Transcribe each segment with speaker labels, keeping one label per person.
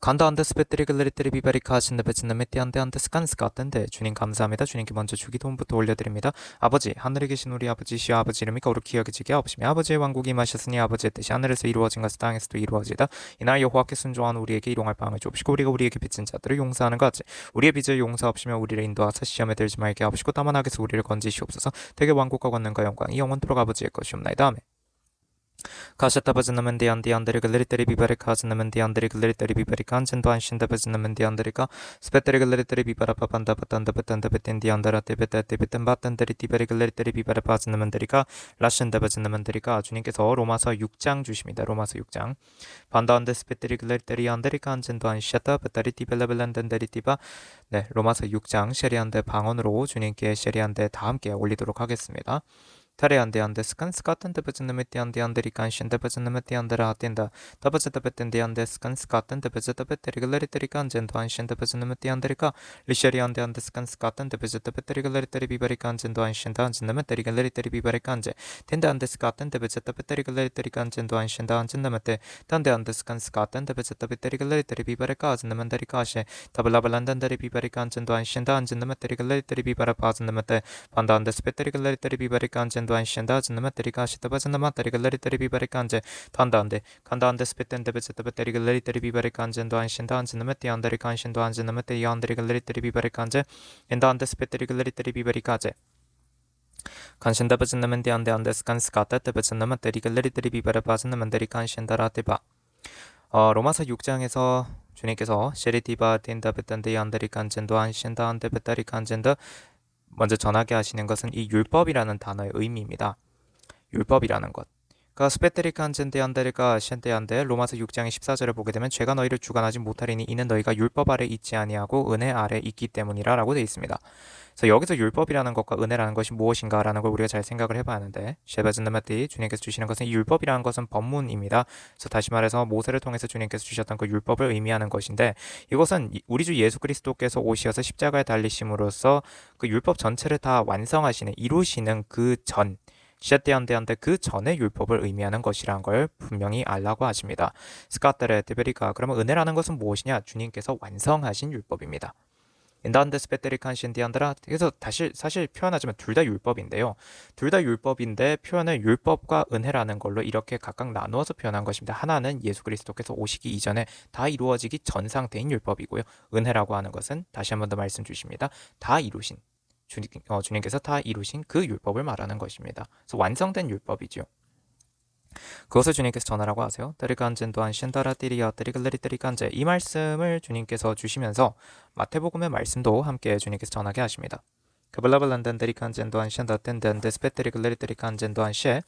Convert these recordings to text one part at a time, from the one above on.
Speaker 1: 간다 안데스 배터리 글리터리 비바리카 신데 베츠는 메띠 안데 안데스 간스가 뜬데 주님 감사합니다. 주님께 먼저 주기도문부터 올려드립니다. 아버지 하늘에 계신 우리 아버지 시여 아버지 이름이 거룩히 여겨지게 하옵시며 아버지의 왕국이 임하셨으니 아버지의 뜻이 하늘에서 이루어진 것을 땅에서도 이루어지다. 이날 여호와께 순종한 우리에게 일용할 빵을 주옵시고 우리가 우리에게 빚진 자들을 용서하는 것 같이 우리의 빚을 용서하옵시며 우리를 인도하사 시험에 들지 말게 하옵시고 다만 악에서 우리를 건지시옵소서. 대개 왕국과 권능과 영광이 영원토록 아버지의 것이옵나이다. 아멘. 가시타바즈나면 디안디안데리 글리테리 비바리카 하즈나면 디안데리 글리테리 비바리카 한젠도 안신다바즈나면 디안데리카 스페테리 글리테리 비바라파 반다바탄다바탄다 베텐 디안다라 테베테 베텐 바탄데리 티베리 글리테리 비바라파 하즈나면 데리카 라신다바즈나면 데리카 주님께서 로마서 6장 주십니다. 로마서 6장 반다안데 스페테리 글리테리 안데리카 한젠도 안시아타 베타리 티벨라벨란덴데리 티바 네 로마서 6장 셰리안데 방언으로 주님께 셰리안데 다 함께 올리도록 하겠습니다. Tare ande ande skan skaten te pezene meti ande ande rikan de pezene meti ande ratinda ta pezete petende ande skan skaten te pezete peteri galeri terikan jendo anshen de pezene meti ande rika lisheri ande skan skaten te pezete peteri galeri teri bibarikan jendo anshen da anshen de meteri galeri teri bibarikan je tende ande skaten te pezete peteri galeri terikan jendo anshen da anshen de mete tande ande skan skaten te pezete peteri galeri teri bibarika anshen de menderi kashe tablabalandan deri bibarikan jendo anshen da anshen de meteri galeri teri bibara anshen de mete panda ande peteri galeri teri bibarikan 안신다 진나마 때리가 시다바 진나마 때리가 레리 때리 비바리까 안제 단다안데 간다안데 스페텐데 베세다바 때리가 레리 때리 비바리까 안젠도 안신다 안진나마 띠안데리까 안신도 안진나마 띠 안데리가 레리 때리 비바리까 안제 엔다안데 스페테리가 레리 때리 비바리까 안제 간신다 베진나만 띠안데 안데 스칸스카타 때 베진나마 때리가 레리 때리 비바라 바진나만 데리까 안신다라 테바 로마서 6장에서 주님께서 셰리티바 틴다 베탄데 안데리까 안젠도 안신다 안데 베타리까 안젠다 먼저 전하게 하시는 것은 이 율법이라는 단어의 의미입니다. 율법이라는 것. 그러니까 스페테리칸 젠데안데리가 셴데안데 로마서 6장의 14절을 보게 되면 죄가 너희를 주관하지 못하리니 이는 너희가 율법 아래 있지 아니하고 은혜 아래 있기 때문이라 라고 되어 있습니다. 그래서 여기서 율법이라는 것과 은혜라는 것이 무엇인가 라는 걸 우리가 잘 생각을 해봐야 하는데 셰바즈나마티 주님께서 주시는 것은 이 율법이라는 것은 법문입니다. 그래서 다시 말해서 모세를 통해서 주님께서 주셨던 그 율법을 의미하는 것인데 이것은 우리 주 예수 그리스도께서 오시어서 십자가에 달리심으로써 그 율법 전체를 다 완성하시는 이루시는 그 전 셰테안데한테 그 전의 율법을 의미하는 것이라는 걸 분명히 알라고 하십니다. 스카테레 데베리카 그러면 은혜라는 것은 무엇이냐? 주님께서 완성하신 율법입니다. 인다안데스 베테리칸 신디안드라 그래서 사실 표현하자면 둘 다 율법인데요. 둘 다 율법인데 표현을 율법과 은혜라는 걸로 이렇게 각각 나누어서 표현한 것입니다. 하나는 예수 그리스도께서 오시기 이전에 다 이루어지기 전 상태인 율법이고요. 은혜라고 하는 것은 다시 한 번 더 말씀 주십니다. 다 이루신 주님께서 다 이루신 그 율법을 말하는 것입니다. 그래서 완성된 율법이죠. 그것을 주님께서 전하라고 하세요. 데리간젠도 안신다라 띠리아 데리글레리데리간제 이 말씀을 주님께서 주시면서 마태복음의 말씀도 함께 주님께서 전하게 하십니다. 그블라블란덴 데리간젠도 안신다 텐덴 데스페테리글레리데리간젠도 안시에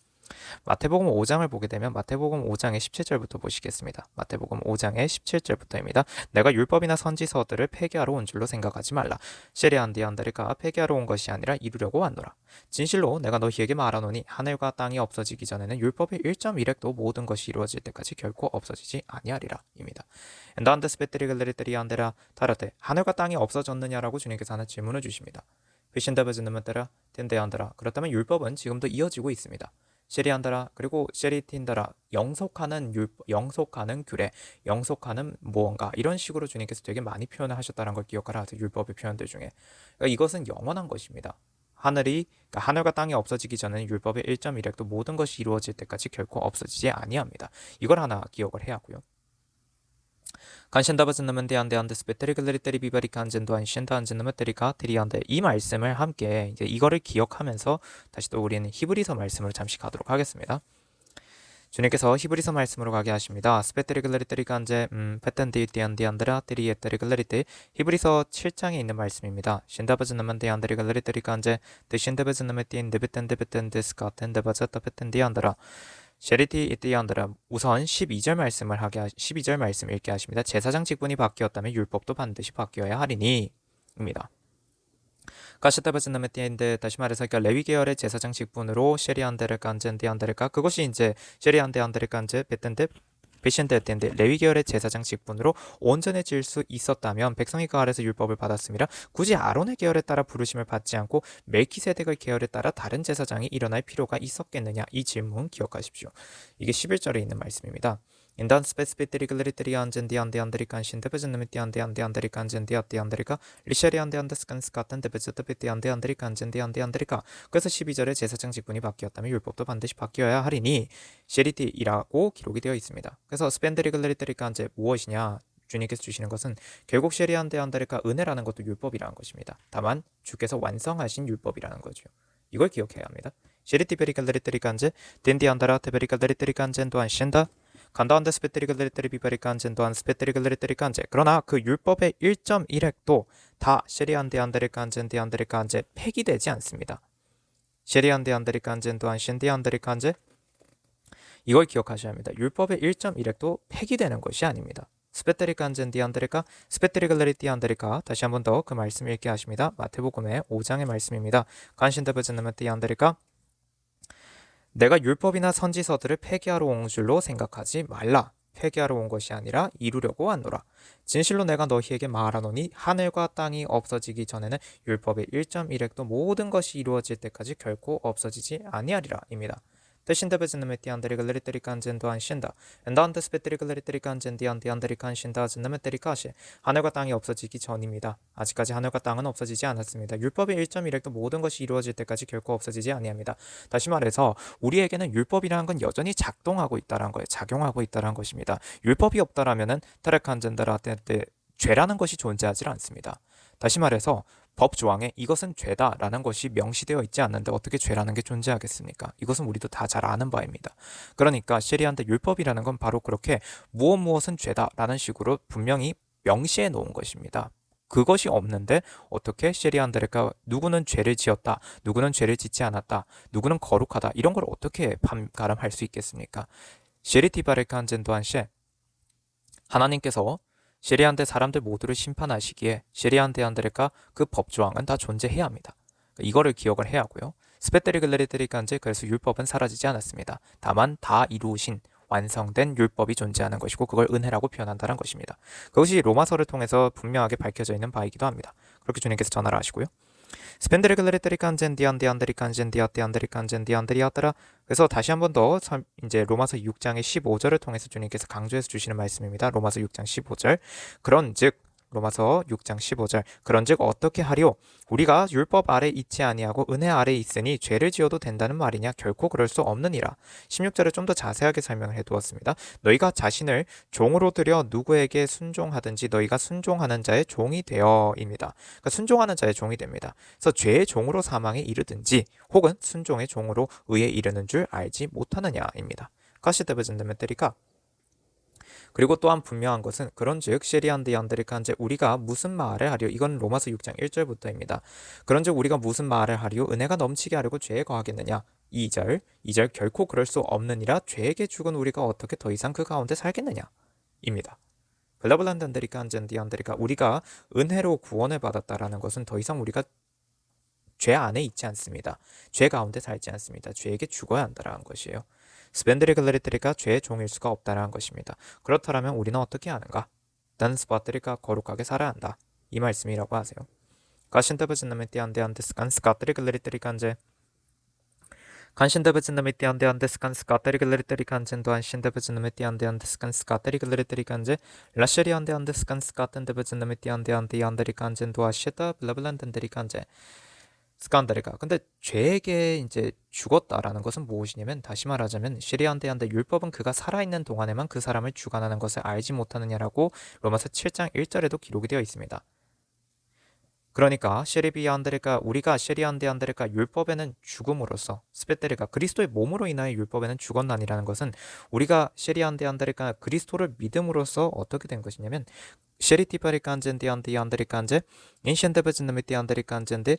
Speaker 1: 마태복음 5장을 보게 되면 마태복음 5장의 17절부터 보시겠습니다. 마태복음 5장의 17절부터입니다. 내가 율법이나 선지서들을 폐기하러 온 줄로 생각하지 말라. 셰리안디안다리가 폐기하러 온 것이 아니라 이루려고 왔노라. 진실로 내가 너희에게 말하노니 하늘과 땅이 없어지기 전에는 율법의 1.1획도 모든 것이 이루어질 때까지 결코 없어지지 아니하리라. 입니다. 엔다안데스 베테리글레리테리안데라 타라테 하늘과 땅이 없어졌느냐라고 주님께서 하는 질문을 주십니다. 비신다베즈는 따라 텐데안다라 그렇다면 율법은 지금도 이어지고 있습니다. 셰리안다라 그리고 셰리틴다라 영속하는 규례, 영속하는 무언가 이런 식으로 주님께서 되게 많이 표현을 하셨다는 걸 기억하라 하세요. 율법의 표현들 중에 그러니까 이것은 영원한 것입니다. 하늘과 땅이 없어지기 전에는 율법의 1.1획도 모든 것이 이루어질 때까지 결코 없어지지 아니합니다. 이걸 하나 기억을 해야 하고요. 간신다바즈나면 데안데안데스 베테리글레리테리 비바리카 안젠도 안신다 안젠나면 데리카 데리안데 이 말씀을 함께 이제 이거를 기억하면서 다시 또 우리는 히브리서 말씀으로 잠시 가도록 하겠습니다. 주님께서 히브리서 말씀으로 가게 하십니다. 스페테리글레리테리가 안제 페텐디 디안디안드라 데리에테리글레리테 히브리서 7장에 있는 말씀입니다. 신다바즈나면 데안데리글레리테리가 안제 데신다바즈나면 디엔데베텐데베텐데스카 텐데바자타 페텐디안드라 셰리티 이티안드라 우선 12절 말씀 읽게 하십니다. 제사장 직분이 바뀌었다면 율법도 반드시 바뀌어야 하리니 입니다. 가시타바즈나메티인데 다시 말해서 그러니까 레위 계열의 제사장 직분으로 셰리안데를 깐젠디안데를까 그것이 이제 셰리안데안데를 깐제 베텐데 베신데텐데 레위 계열의 제사장 직분으로 온전해질 수 있었다면 백성이 그 아래서 율법을 받았음이라 굳이 아론의 계열에 따라 부르심을 받지 않고 멜키세덱의 계열에 따라 다른 제사장이 일어날 필요가 있었겠느냐 이 질문 기억하십시오. 이게 11절에 있는 말씀입니다. 인단 스페스피티리 글리트리 안젠디 안디 안드리칸 신데베즈느미티 안디 안디 안드리칸 안젠디 아띠 안드리카 리샤리 안디 안데스칸스 같은 데베즈드피티 안디 안드리칸 안젠디 안디 안드리카. 그래서 12절에 제사장 직분이 바뀌었다면 율법도 반드시 바뀌어야 하리니 셰리티이라고 기록이 되어 있습니다. 그래서 스펜드리 글리트리카 안제 무엇이냐? 주님께서 주시는 것은 결국 셰리안데 안드리카 은혜라는 것도 율법이라는 것입니다. 다만 주께서 완성하신 율법이라는 거죠. 이걸 기억해야 합니다. 셰리티 베리칼레리트리카 안제 덴디 안다라 테베리칼레리트리카 안젠도 안신다 간다한데 스페트리글레리테리 비바리칸젠도 한 스페트리글레리테리칸제. 그러나 그 율법의 1.1핵도 다 셰리안데 안데리칸젠디 안데리칸제 폐기되지 않습니다. 셰리안데 안데리칸젠도 한 신디 안데리칸제. 이걸 기억하셔야 합니다. 율법의 1.1핵도 폐기되는 것이 아닙니다. 스페트리칸젠디 안데리카 스페트리글레리티 안데리카. 다시 한 번 더 그 말씀 읽게 하십니다. 마태복음의 5장의 말씀입니다. 간신데베즈느메티 안데리카. 내가 율법이나 선지서들을 폐기하러 온 줄로 생각하지 말라. 폐기하러 온 것이 아니라 이루려고 왔노라. 진실로 내가 너희에게 말하노니 하늘과 땅이 없어지기 전에는 율법의 1.1핵도 모든 것이 이루어질 때까지 결코 없어지지 아니하리라 입니다. 대신데베즈느메티 안데리글레리테리칸젠도 안신다 엔다한테 스페트리글레리테리칸젠디 안디 안데리칸신다 즈느메테리카시. 하늘과 땅이 없어지기 전입니다. 아직까지 하늘과 땅은 없어지지 않았습니다. 율법의 1.1핵도 모든 것이 이루어질 때까지 결코 없어지지 아니합니다. 다시 말해서 우리에게는 율법이라는 건 여전히 작동하고 있다는 거예요. 작용하고 있다는 것입니다. 율법이 없다라면은 타레칸젠다라테 죄라는 것이 존재하지 않습니다. 다시 말해서 법 조항에 이것은 죄다라는 것이 명시되어 있지 않는데 어떻게 죄라는 게 존재하겠습니까? 이것은 우리도 다 잘 아는 바입니다. 그러니까 셰리안데 율법이라는 건 바로 그렇게 무엇은 죄다라는 식으로 분명히 명시해 놓은 것입니다. 그것이 없는데 어떻게 셰리안데레가 누구는 죄를 지었다, 누구는 죄를 짓지 않았다, 누구는 거룩하다 이런 걸 어떻게 가름할 수 있겠습니까? 셰리티바레칸젠도한셰. 하나님께서 셰리안데 사람들 모두를 심판하시기에 셰리안데 안드레가 그 법조항은 다 존재해야 합니다. 이거를 기억을 해야 하고요. 스페테리글레리테리칸제. 그래서 율법은 사라지지 않았습니다. 다만 다 이루신 완성된 율법이 존재하는 것이고 그걸 은혜라고 표현한다는 것입니다. 그것이 로마서를 통해서 분명하게 밝혀져 있는 바이기도 합니다. 그렇게 주님께서 전하라 하시고요. 스펜데레글레리테리칸젠디 안디 안데리칸젠디 아띠 안데리칸젠디 안데리아따라. 그래서 다시 한 번 더 이제 로마서 6장의 15절을 통해서 주님께서 강조해서 주시는 말씀입니다. 로마서 6장 15절. 그런즉 로마서 6장 15절. 그런즉 어떻게 하리오? 우리가 율법 아래 있지 아니하고 은혜 아래 있으니 죄를 지어도 된다는 말이냐? 결코 그럴 수 없느니라. 16절에 좀 더 자세하게 설명을 해두었습니다. 너희가 자신을 종으로 들여 누구에게 순종하든지 너희가 순종하는 자의 종이 되어입니다. 그러니까 순종하는 자의 종이 됩니다. 그래서 죄의 종으로 사망에 이르든지 혹은 순종의 종으로 의에 이르는 줄 알지 못하느냐입니다. 카시데베즌데메테리카. 그리고 또한 분명한 것은 그런즉 셰리안데 안데리칸제. 우리가 무슨 말을 하리요? 이건 로마서 6장 1절부터입니다. 그런즉 우리가 무슨 말을 하리요? 은혜가 넘치게 하려고 죄에 거하겠느냐? 2절 결코 그럴 수 없느니라. 죄에게 죽은 우리가 어떻게 더 이상 그 가운데 살겠느냐? 입니다. 블라블란드 안데리칸젠디 안데리카. 우리가 은혜로 구원을 받았다라는 것은 더 이상 우리가 죄 안에 있지 않습니다. 죄 가운데 살지 않습니다. 죄에게 죽어야 한다는 것이에요. 스펜드리글레리트리가 죄의 종일 수가 없다는 것입니다. 그렇다면 우리는 어떻게 하는가? 나는 스파트리가 거룩하게 살아야 한다. 이 말씀이라고 하세요. 가신데베즈나메티 안데안데스칸 스카트리글레리트리칸제. 간신데베즈나메티 안데안데스칸 스카트리글레리트리칸젠도 안신데베즈나메티 안데안데스칸 스카트리글레리트리칸제. 라셰리 안데안데스칸 스카텐데베즈나메티 안데안데안데리칸젠도 아시다 블라블란덴데리칸제. 스칸다리가. 근데 죄에게 이제 죽었다라는 것은 무엇이냐면 다시 말하자면 셰리안데 율법은 그가 살아있는 동안에만 그 사람을 주관하는 것을 알지 못하느냐라고 로마서 7장 1절에도 기록이 되어 있습니다. 그러니까 셰리비안데레가 우리가 셰리안데안데레가 율법에는 죽음으로써 스페테레가 그리스도의 몸으로 인하여 율법에는 죽었나니라는 것은 우리가 셰리안데안데레가 그리스도를 믿음으로써 어떻게 된 것이냐면 셰리티파리칸젠디안데안데리칸제 인셴데베즈느미티안데리칸젠데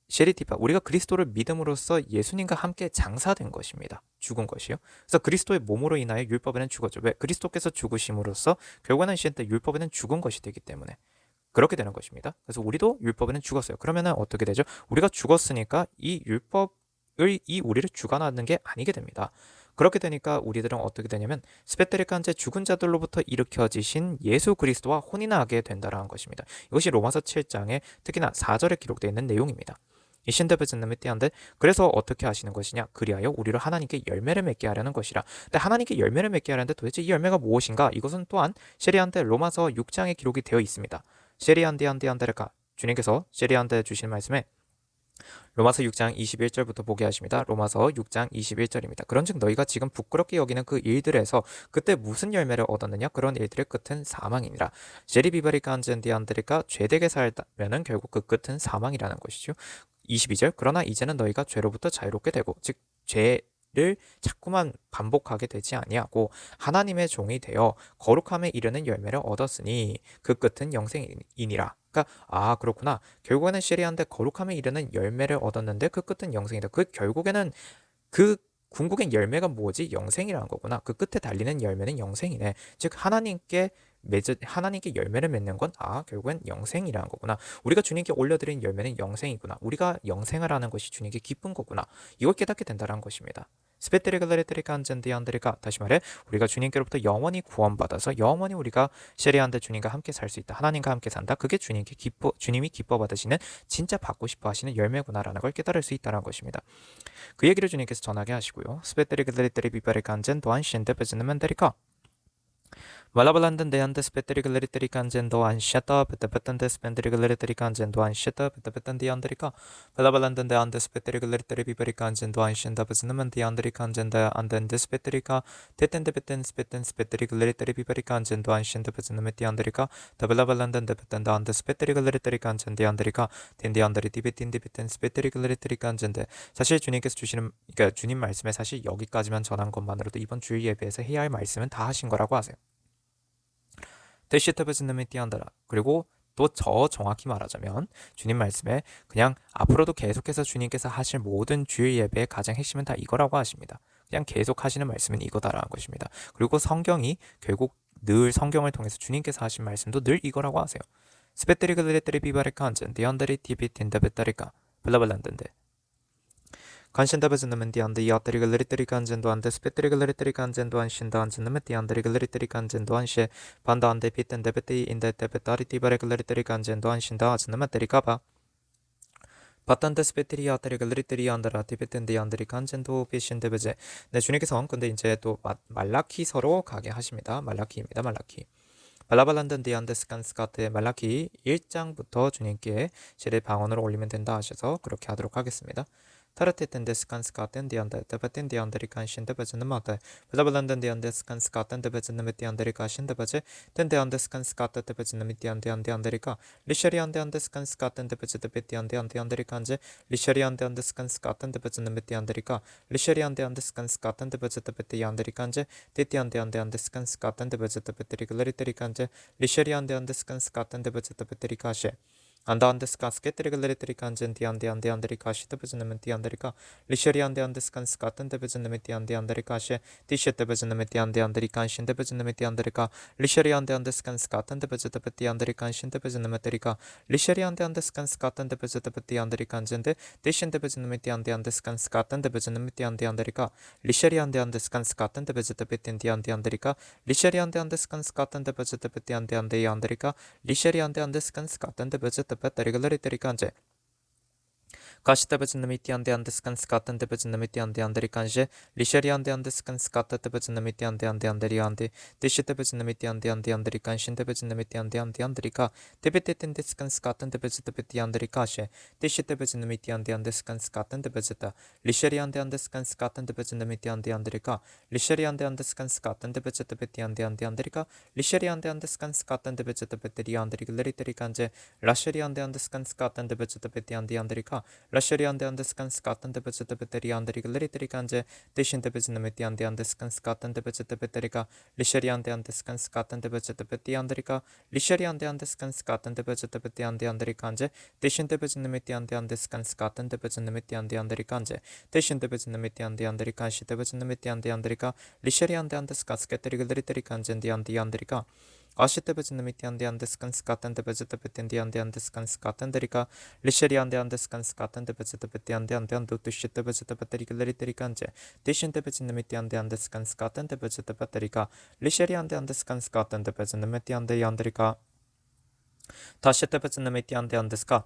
Speaker 1: 셰리티파. 우리가 그리스도를 믿음으로써 예수님과 함께 장사된 것입니다. 죽은 것이요. 그래서 그리스도의 몸으로 인하여 율법에는 죽었죠. 왜? 그리스도께서 죽으심으로써 결국에는 시한때 율법에는 죽은 것이 되기 때문에 그렇게 되는 것입니다. 그래서 우리도 율법에는 죽었어요. 그러면은 어떻게 되죠? 우리가 죽었으니까 이 율법을 우리를 주관하는 게 아니게 됩니다. 그렇게 되니까 우리들은 어떻게 되냐면 스페테리칸제 죽은 자들로부터 일으켜지신 예수 그리스도와 혼인하게 된다라는 것입니다. 이것이 로마서 7장에 특히나 4절에 기록되어 있는 내용입니다. 이신데베즈는 미띠한데 그래서 어떻게 하시는 것이냐? 그리하여 우리를 하나님께 열매를 맺게 하려는 것이라. 근데 하나님께 열매를 맺게 하려는데 도대체 이 열매가 무엇인가? 이것은 또한 셰리한테 로마서 6장에 기록이 되어 있습니다. 셰리한데한데한데르카 주님께서 셰리한테 주신 말씀에 로마서 6장 21절부터 보게 하십니다. 로마서 6장 21절입니다. 그런즉 너희가 지금 부끄럽게 여기는 그 일들에서 그때 무슨 열매를 얻었느냐? 그런 일들의 끝은 사망이니라. 제리비바리카 안젠디안드리카 죄되게 살면은 결국 그 끝은 사망이라는 것이죠. 22절 그러나 이제는 너희가 죄로부터 자유롭게 되고 즉 죄를 자꾸만 반복하게 되지 아니하고 하나님의 종이 되어 거룩함에 이르는 열매를 얻었으니 그 끝은 영생이니라. 그러니까 그렇구나. 결국에는 시리아인데 거룩함에 이르는 열매를 얻었는데 그 끝은 영생이다. 그 결국에는 그 궁극의 열매가 뭐지? 영생이라는 거구나. 그 끝에 달리는 열매는 영생이네. 즉 하나님께 열매를 맺는 건 결국엔 영생이라는 거구나. 우리가 주님께 올려드린 열매는 영생이구나. 우리가 영생을 하는 것이 주님께 기쁜 거구나. 이걸 깨닫게 된다는 것입니다. 스페테리글레테리카 안젠디안드리카 다시 말해 우리가 주님께로부터 영원히 구원받아서 영원히 우리가 셰리안데 주님과 함께 살 수 있다. 하나님과 함께 산다. 그게 주님이 기뻐 받으시는 진짜 받고 싶어 하시는 열매구나라는 걸 깨달을 수 있다는 것입니다. 그 얘기를 주님께서 전하게 하시고요. 스페테리글레테리 비바리카 안젠 또한 신데베즈는멘데리카 Malabalandan de antes petrigliteri canzendo an shata, petapetantes pendrigliteri canzendo an shata, petapetan de andrica. Malabalandan de antes petrigliteri biberi canzendo an shenda pesinaman de andri canzenda andendes petrica, tetende petens petens petrigliteri biberi canzendo an shenda pesinamet de andrica, tabelabalandan de petenda antes petrigliteri canzende andrica, 텐디 안드리 디베틴디 베텐 스페트리글레트리 간젠데 사실 주님께서 주시는 그러니까 주님 말씀에 사실 여기까지만 전한 것만으로도 이번 주일 예배에서 해야 할 말씀은 다 하신 거라고 하세요. 데시테베즈님이 띠안다라. 그리고 또 정확히 말하자면 주님 말씀에 그냥 앞으로도 계속해서 주님께서 하실 모든 주일 예배의 가장 핵심은 다 이거라고 하십니다. 그냥 계속 하시는 말씀은 이거다라는 것입니다. 그리고 성경이 결국 늘 성경을 통해서 주님께서 하신 말씀도 늘 이거라고 하세요. 스페트리글레트리 비바레카 안젠 디안다리 티비틴다베타리카 블라블란덴데 간신다베즈는 디안데 야트리글레트리 간젠도 안데 스페트리글레트리 간젠도 안신다 안젠는 디안드리글레트리 간젠도 안시 반다 안데 피텐데베티 인데테베타리 티바레글레트리 간젠도 안신다 아즈는 데리카바 바탄데 스페트리 야트리글레트리 안다라 티베텐데 안드리 간젠도 피신데베제 네 주님께서 근데 이제 또 말라키서로 가게 하십니다. 말라키입니다. 말라키 발라발란든 디안데스칸스카트의 말라키 1장부터 주님께 실의 방언을 올리면 된다 하셔서 그렇게 하도록 하겠습니다. 타르테텐 데스칸스카텐 디안데테베텐 디안데리칸 신데베즈는 마테 발라발란든 디안데스칸스카텐 데베즈는 미티안데리카 신데베제 텐 디안데스칸스카테 데베즈는 미티안데안데안데리카 리셔리안 디안데스칸스카텐 데베즈데 베티안데안데안데리칸제 리셔리안 디안데스칸스카텐 데베즈는 미티안데리카 리셔리안 디안데스칸스카텐 데베즈데 베티안데리칸제 데티안데안데안데스칸스카텐 데베즈데 베티리글레리테리칸제 리셔리안데안데스칸스카텐 데베즈데 베티리카셰 안다안데스칸스 깨뜨리글레리테리칸젠 디안데안데안데리카시 데베즈는 디안데리카 리셔리안데안데스칸스카텐 데베즈는 디안데안데리카시 티셰 데베즈는 디안데안데리칸신 데베즈는 디안데리카 리셔리안데안데스칸스카텐 데베즈데 베티안데리칸신 데베즈는 데리카 리셔리안데안데스칸스카텐 데베즈데 베티안데리칸젠데 티신 데베즈는 디안데안데스칸스카텐 데베즈는 디안데안데리카 리셔리안데안데스칸스카텐 데베즈데 베티안데안데리카 리셔리안데안데스칸스카텐 데베즈데 베티안데안데안데리카 리셔리안데안데스칸스카텐 데베즈데 베티리글레리테리칸제 가시테베즈는 미티안데안데스칸스카텐 데베즈는 미티안데안데리칸제 리셔리안데안데스칸스카테 데베즈는 미티안데안데안데리안데 디시테베즈는 미티안데안데안데리칸신 데베즈는 미티안데안데안데리카 데베테텐데스칸스카텐 데베즈데 베티안데리카셰 디시테베즈는 미티안데안데스칸스카텐 데베즈다 리셔리안데안데스칸스카텐 데베즈는 미티안데안데리카 리셔리안데안데스칸스카텐 데베즈데 베티안데안데안데리카 리셔리안데안데스칸스카텐 데베즈데 베테리안데리글레리테리칸제 라셔리안데안데스칸스카텐 데베즈데 베티안데안데리카 라셔리안데안데스칸스카텐 데베즈데 베테리안데리글레리테리칸제 디신데베즈는 미티안데안데스칸스카텐 데베즈데 베테리카 리셔리안데안데스칸스카텐 데베즈데 베티안데리카 리셔리안데안데스칸스카텐 데베즈데 베티안데안데리칸제 디신데베즈는 미티안데안데스칸스카텐 데베즈는 미티안데안데리칸제 디신데베즈는 미티안데안데리칸시 데베즈는 미티안데안데리카 리셔리안데안데스칸스케테리글레리테리칸제 디안데안데리카 아시테베즈는 미티안데안데스칸스카텐 데베즈데 베텐디안데안데스칸스카텐 데리카 리셔리안데안데스칸스카텐 데베즈데 베티안데안데안도 두시테베즈데 베테리글레리테리칸제 디신데베즈는 미티안데안데스칸스카텐 데베즈데 베테리카 리셔리안데안데스칸스카텐 데베즈는 미티안데안데리카 다시테베즈는 미티안데안데스카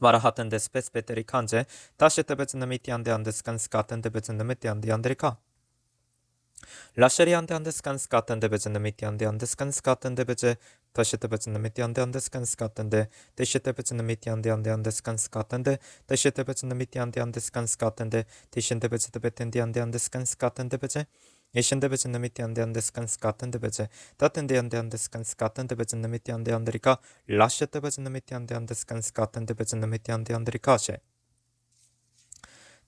Speaker 1: Varahaten des spetsbeteri kanze, taşete bezinde mitiyan de andeskan skaten de bezinde mitiyan de andrika. Lasciariante andeskan skaten de bezinde mitiyan de andeskan skaten de beze, taşete bezinde mitiyan de andeskan skaten de, teşete bezinde mitiyan de andeskan skaten de, teşete bezinde mitiyan de andeskan skaten de, teşende bezinde beten de andeskan skaten de beze, yeşende bezinde mitiyan de andeskan skaten de beze, taten de andeskan skaten de bezinde mitiyan de andrika, lasciate bezinde mitiyan de andeskan skaten de bezinde mitiyan de andrika şey.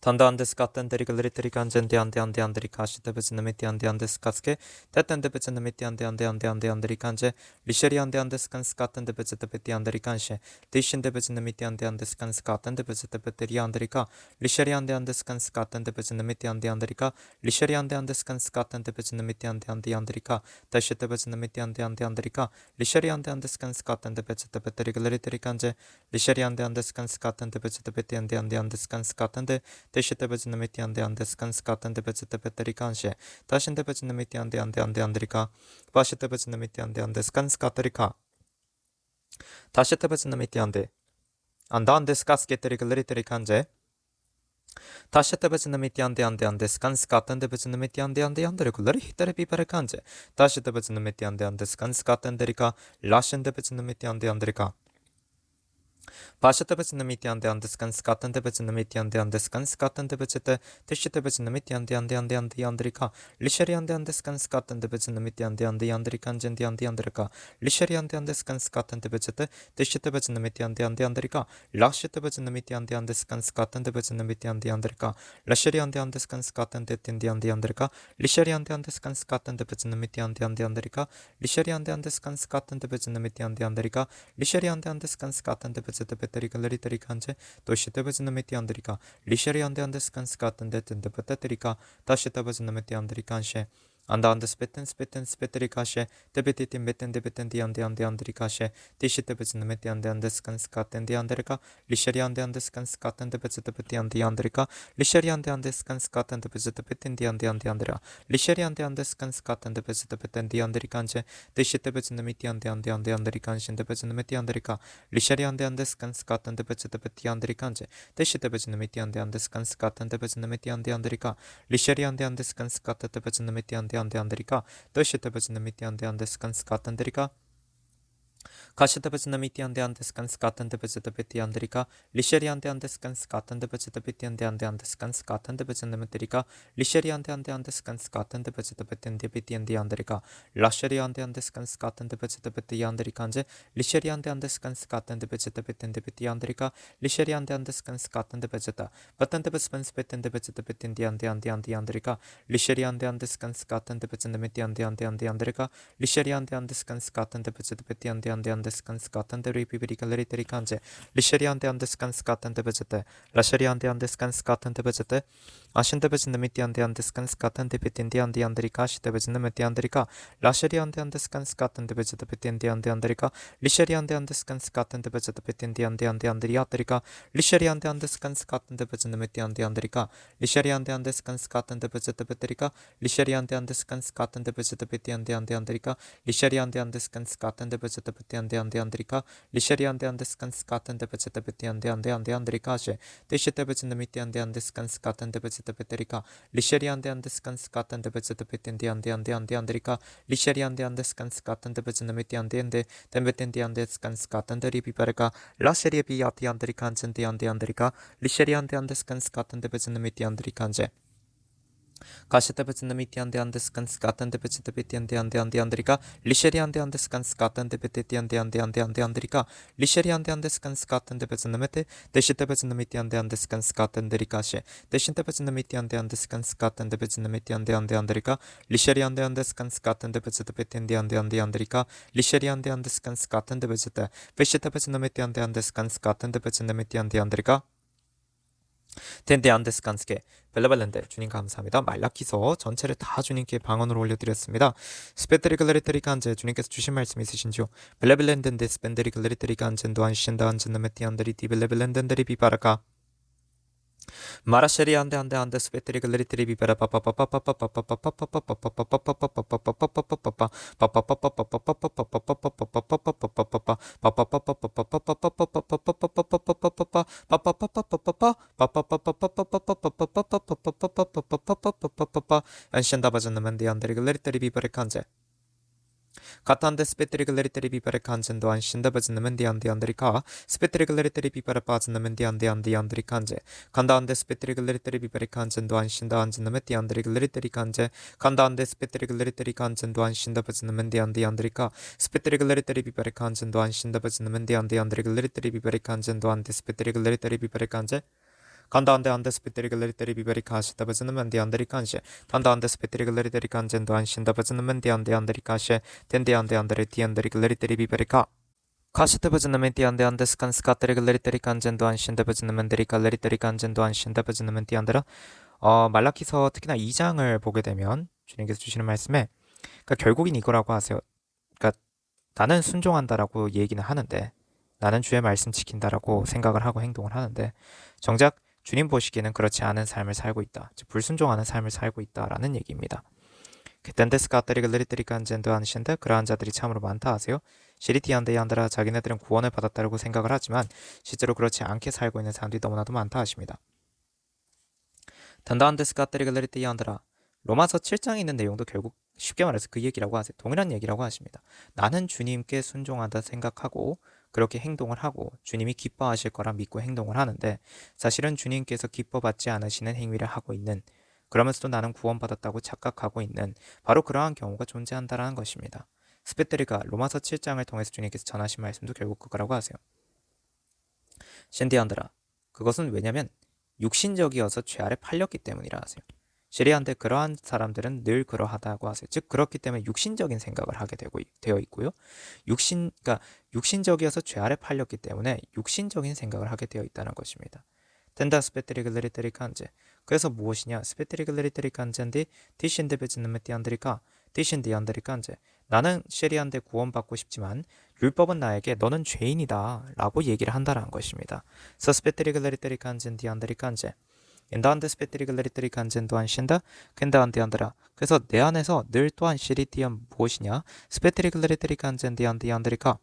Speaker 1: Tanda andes katten derigaleri terikanjen de ande anderi kashi de bezinde meti ande andes kaske teten de bezinde meti ande anderi kanje lişeri andes kan skatten de bezinde beti anderi kanje tishin de bezinde meti andes kan skatten de bezinde beteri anderi ka lişeri andes kan skatten de bezinde meti anderi ka lişeri andes kan skatten de bezinde meti anderi ka taşı de bezinde meti anderi ka lişeri andes kan skatten de bezinde beterigaleri terikanje lişeri andes kan skatten de bezinde beti andes kan skatten de teşete bezinde meti andeskan skaten de bezinde beteri kanşe taşın de bezinde meti andrika başete bezinde meti andeskan skaterika taşete bezinde meti andeskas geterigaleri terikanje taşete bezinde meti andeskan skaten de bezinde meti andrikuları hitere pipere kanje taşete bezinde meti andeskan skaten derika laşın de bezinde meti andrika Başta bezinde meti andeskan skaten de bezinde meti andeskan skaten de bezinde teşite bezinde meti andrika lişeri andeskan skaten de bezinde meti andrikan cendi andrika lişeri andeskan skaten de bezinde teşite bezinde meti andrika laşite bezinde meti andeskan skaten de bezinde meti andrika lişeri andeskan skaten de tendi andrika lişeri andeskan skaten de bezinde meti andrika lişeri andeskan skaten de bezinde meti andrika lişeri andeskan skaten de bezinde beteri terikanje toşite bezinde meti andrika lişeri andeskan skaten de tende beterika taşite bezinde meti andrikanşe andes speteri kaşe tebetetin beten de beten di andrika şe teşite bezinde meti andeskan skaten di andrika lişeri andeskan skaten de bezinde beti andrika lişeri andeskan skaten de bezinde beten di andrika lişeri andeskan skaten de bezinde beten di andrikanje teşite bezinde meti andrikanşe de bezinde meti andrika lişeri andeskan skaten de bezinde beti andrikanje teşite bezinde meti andeskan skaten de bezinde meti andrika lişeri andeskan skaten de bezinde meti andrika teşite bezinde meti andeskan skaten derika Kaşıta bezinde meti andeskan skaten de bezinde beti andrika lişeri andeskan skaten de bezinde beti andeskan skaten de bezinde meterika lişeri andeskan skaten de bezinde beti andrika laşeri andeskan skaten de bezinde beti andrikanje lişeri andeskan skaten de bezinde beti andrika lişeri andeskan skaten de bezinde beten de bezinde beti andrika lişeri andeskan skaten de bezinde meti andrika lişeri andeskan skaten de bezinde beti andeskan skaten de ripiperikaleri terikanje lişeri andeskan skaten de bezinde laşeri andeskan skaten de bezinde aşın de bezinde meti andeskan skaten de beti andrika şite bezinde meti andrika laşeri andeskan skaten de bezinde beti andrika lişeri andeskan skaten de bezinde beti andrika lişeri andeskan skaten de bezinde meti andrika lişeri andeskan skaten de bezinde beterika lişeri andeskan skaten de bezinde beti andrika lişeri andeskan skaten de bezinde beti andrika lişeri andeskan skaten de bezinde beti andrika şe teşite bezinde meti andeskan skaten de bezinde beterika lişeri andeskan skaten de bezinde beti andrika lişeri andeskan skaten de bezinde meti andeskan skaten de ripiperika laşeri pi andrikan cendi andrika lişeri andeskan skaten de bezinde meti andrikanje Kaşete bezinde meti andeskan skaten de bezinde beti andrika lişeri andeskan skaten de beti andrika lişeri andeskan skaten de bezinde meti teşite bezinde meti andeskan skaten de rikaşe teşinte bezinde meti andeskan skaten de bezinde meti andrika lişeri andeskan skaten de bezinde beti andrika lişeri andeskan skaten de bezinde peşite bezinde meti andeskan skaten de bezinde meti andrika 텐데 안데스칸스케 벨라벨렌데 주님 감사합니다. 말라키서 전체를 다 주님께 방언으로 올려드렸습니다. 스페테리 글레리테리 간제 주님께서 주신 말씀 있으신지요? 벨라벨렌덴데 스펜데리 글레리테리 간젠도 안신다 안젠나메티 안데리 디벨레벨렌덴데리 비바라카 마라쉐리 안돼 스페트리 글리트리 비바라 안션다바전나만디 안데리 글리트리 비바레 칸제 가탄데 스페트리글레리테리 비바레 칸젠도 안신다 바즈나멘디 안디 안드리카 스페트리글레리테리 비바레 바즈나멘디 안디 안디 안드리 칸제 간다안데 스페트리글레리테리 비바레 칸젠도 안신다 안즈나메티 안드리글레리테리 칸제 간다안데 스페트리글레리테리 칸젠도 안신다 바즈나멘디 안디 안드리카 스페트리글레리테리 비바레 칸젠도 안신다 바즈나멘디 안디 안드리글레리테리 비바레 칸젠도 안데 스페트리글레리테리 비바레 칸제 간다안데 안데 스페트리글레리테리 비바레 카시다 바즈나멘디 안드리 칸제 단다안데 스페트리글레리테리 칸젠도 안신다 바즈나멘디 안디 안드리 카셰 텐데 안데 안데레 티안데리 글레리테리 비바레카 카시테 바즈나멘티 안데 안데 스칸 스카테리 글레리테리 칸젠도 안신다 바즈나멘데리 갈레리테리 칸젠도 안신다 바즈나멘티 안데라 말라키서 특히나 2장을 보게 되면 주님께서 주시는 말씀에 그러니까 결국엔 이거라고 하세요. 그러니까 나는 순종한다라고 얘기는 하는데 나는 주의 말씀 지킨다라고 생각을 하고 행동을 하는데 정작 주님 보시기에는 그렇지 않은 삶을 살고 있다. 즉 불순종하는 삶을 살고 있다라는 얘기입니다. 그땐데스가 아따리글 레리테리 칸젠도 안신데 그러한 자들이 참으로 많다 하세요. 시리티안데 얀드라 자기네들은 구원을 받았다고 생각을 하지만 실제로 그렇지 않게 살고 있는 사람들이 너무나도 많다 하십니다. 단다안데스가 아따리글 레리테리 얀드라 로마서 7장에 있는 내용도 결국 쉽게 말해서 그 얘기라고 하세요. 동일한 얘기라고 하십니다. 나는 주님께 순종한다 생각하고 그렇게 행동을 하고 주님이 기뻐하실 거라 믿고 행동을 하는데 사실은 주님께서 기뻐받지 않으시는 행위를 하고 있는 그러면서도 나는 구원받았다고 착각하고 있는 바로 그러한 경우가 존재한다라는 것입니다. 스페테리가 로마서 7장을 통해서 주님께서 전하신 말씀도 결국 그거라고 하세요. 신디안드라 그것은 왜냐면 육신적이어서 죄 아래 팔렸기 때문이라 하세요. 시리안데 그러한 사람들은 늘 그러하다고 하세요. 즉 그렇기 때문에 육신적인 생각을 하게 되어 있고요. 그러니까 육신적이어서 죄 아래 팔렸기 때문에 육신적인 생각을 하게 되어 있다는 것입니다. 텐다 스페트리글레리테리 칸제 그래서 무엇이냐 스페트리글레리테리 칸제인데 티신데 베즈는메티 안드리카 티신디 안드리 칸제 나는 쉐리안데 구원받고 싶지만 율법은 나에게 너는 죄인이다 라고 얘기를 한다라는 것입니다. 서 스페트리글레리테리 칸젠디 안드리 칸제 인다한데 스페트리글레리테리 칸젠도 안신다 켄다한데 안드라 그래서 내 안에서 늘 또한 시리티언 무엇이냐 스페트리글레리테리 칸젠디 안디 안드리카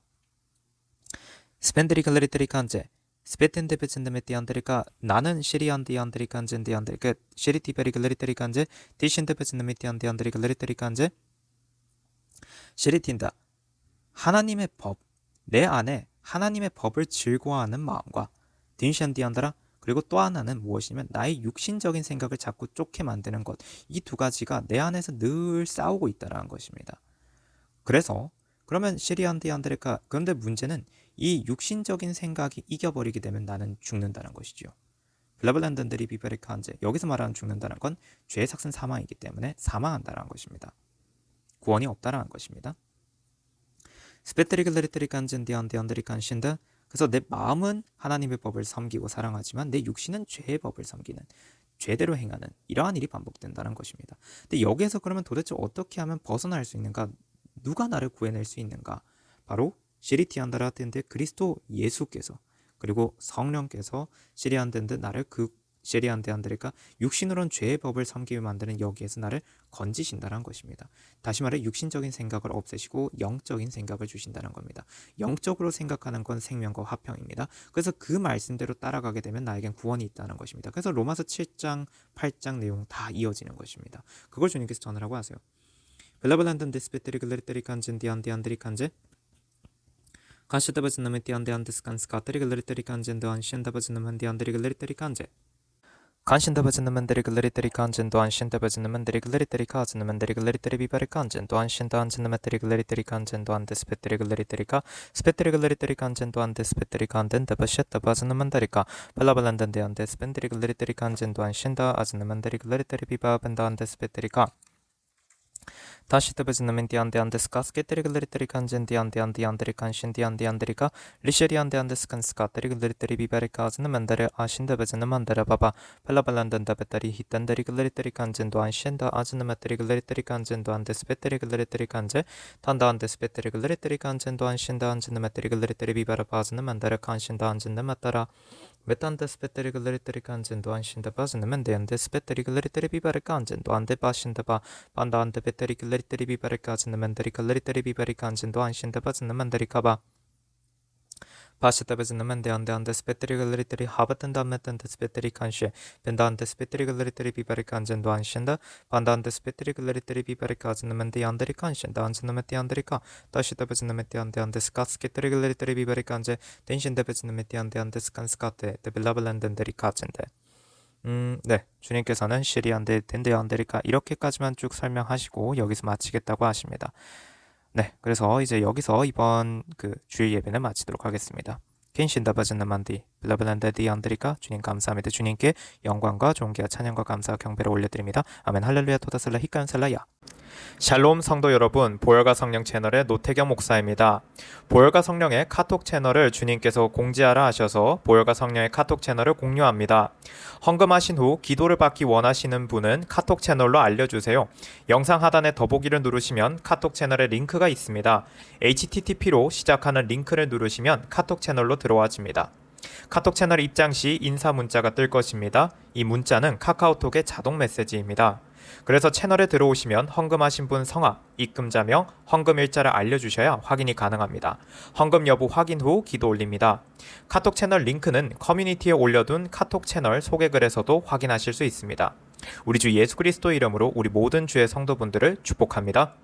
Speaker 1: 스펜드리글레리테리 칸제 스페텐데 베친데메티 안드리카 나는 시리안디 안드리 칸젠디 안드리카 시리티베리글레리테리 칸제 디신데 베친데메티 안디 안드리글레리테리 칸제 시리틴다 하나님의 법 내 안에 하나님의 법을 즐거워하는 마음과 딘샨디 안드라 그리고 또 하나는 무엇이냐면 나의 육신적인 생각을 자꾸 쫓게 만드는 것 이 두 가지가 내 안에서 늘 싸우고 있다는 것입니다. 그래서 그러면 시리안디 안드레카 그런데 문제는 이 육신적인 생각이 이겨버리게 되면 나는 죽는다는 것이죠. 블라블란던들이 비베리카 한제 여기서 말하는 죽는다는 건 죄의 삭은 사망이기 때문에 사망한다는 것입니다. 구원이 없다라는 것입니다. 스페트리글레리테리 칸젠디 안디 안드리 칸신다 그래서 내 마음은 하나님의 법을 섬기고 사랑하지만 내 육신은 죄의 법을 섬기는 죄대로 행하는 이러한 일이 반복된다는 것입니다. 근데 여기에서 그러면 도대체 어떻게 하면 벗어날 수 있는가? 누가 나를 구해낼 수 있는가? 바로 시리티안다라텐데 그리스도 예수께서 그리고 성령께서 시리안덴데 나를 시리안데안드리까 육신으로는 죄의 법을 섬기게 만드는 여기에서 나를 건지신다는 것입니다. 다시 말해 육신적인 생각을 없애시고 영적인 생각을 주신다는 겁니다. 영적으로 생각하는 건 생명과 화평입니다. 그래서 그 말씀대로 따라가게 되면 나에겐 구원이 있다는 것입니다. 그래서 로마서 7장, 8장 내용 다 이어지는 것입니다. 그걸 주님께서 전하라고 하세요. 벨라블란든 데스페테리 글레리테리 칸젠 디안디 안드리 칸제 가시다바즈나메 디안디 안데스 칸스카테리 글레리테리 칸젠도 안시엔다바즈나메 디안드리 글레리테리 칸제 간신다바즈나만데리 글레리테리 칸젠도 안신다바즈나만데리 글레리테리 카즈나만데리 글레리테리 비바리 칸젠도 안신다 안즈나마테리 글레리테리 칸젠도 안데스페테리 글레리테리카 스페테리 글레리테리 칸젠도 안데스페테리 칸덴다바시etta 바즈나만다리카 발라발란단데 안데스펜데리 글레리테리 칸젠도 안신다 아즈나만데리 글레리테리 비바벤다 안데스페테리카 다시 때베즈나멘디 안데 안데스카 스케테리 글레리테리 칸젠디 안데 안디 안데리 칸신디 안디 안데리카 리셰리 안데 안데스칸 스카테리 글레리테리 비바리카 아즈나만데레 아신데베즈나만데레 바바 펠라발란단다 베타리 히탄데리 글레리테리 칸젠도 안신다 아즈나마테리 글레리테리 칸젠도 안데스페테리 글레리테리 칸제 탄다 안데스페테리 글레리테리 칸젠도 안신다 안즈나마테리 글레리테리 비바라 바즈나만데레 칸신다 안즈나마따라 Vetante spettericolari canzendo anscinda pasinde mendeante spettericolari bipare canzendo ante pascinda pa pandante pettericolari bipare canzendo mentericolari bipare canzendo anscinda pasinde mendericaba Pasciata men데 ande spettericolari habatanda metante spetteri canche pendante spettericolari bipare canzendo anscinda pandante spettericolari bipare canzendo mende anderi cancinda anscinda mette anderica tascita mette ande scatskettericolari bipare canze ten신데 mette ande scanscate de belabelendenderi canzende 네. 주님께서는 시리안데 덴데 안데리카 이렇게까지만 쭉 설명하시고 여기서 마치겠다고 하십니다. 네. 그래서 이제 여기서 이번 그 주일 예배는 마치도록 하겠습니다. 켄신다바즈나만디 블라블란데디 안드리카 주님 감사합니다. 주님께 영광과 존귀와 찬양과 감사와 경배를 올려드립니다. 아멘 할렐루야 토다슬라 히카연살라야. 샬롬 성도 여러분, 보혈과 성령 채널의 노태경 목사입니다. 보혈과 성령의 카톡 채널을 주님께서 공지하라 하셔서 보혈과 성령의 카톡 채널을 공유합니다. 헌금하신 후 기도를 받기 원하시는 분은 카톡 채널로 알려주세요. 영상 하단에 더보기를 누르시면 카톡 채널의 링크가 있습니다. http로 시작하는 링크를 누르시면 카톡 채널로 들어와집니다. 카톡 채널 입장 시 인사 문자가 뜰 것입니다. 이 문자는 카카오톡의 자동 메시지입니다. 그래서 채널에 들어오시면 헌금하신 분 성함, 입금자명, 헌금 일자를 알려주셔야 확인이 가능합니다. 헌금 여부 확인 후 기도 올립니다. 카톡 채널 링크는 커뮤니티에 올려둔 카톡 채널 소개글에서도 확인하실 수 있습니다. 우리 주 예수 그리스도 이름으로 우리 모든 주의 성도분들을 축복합니다.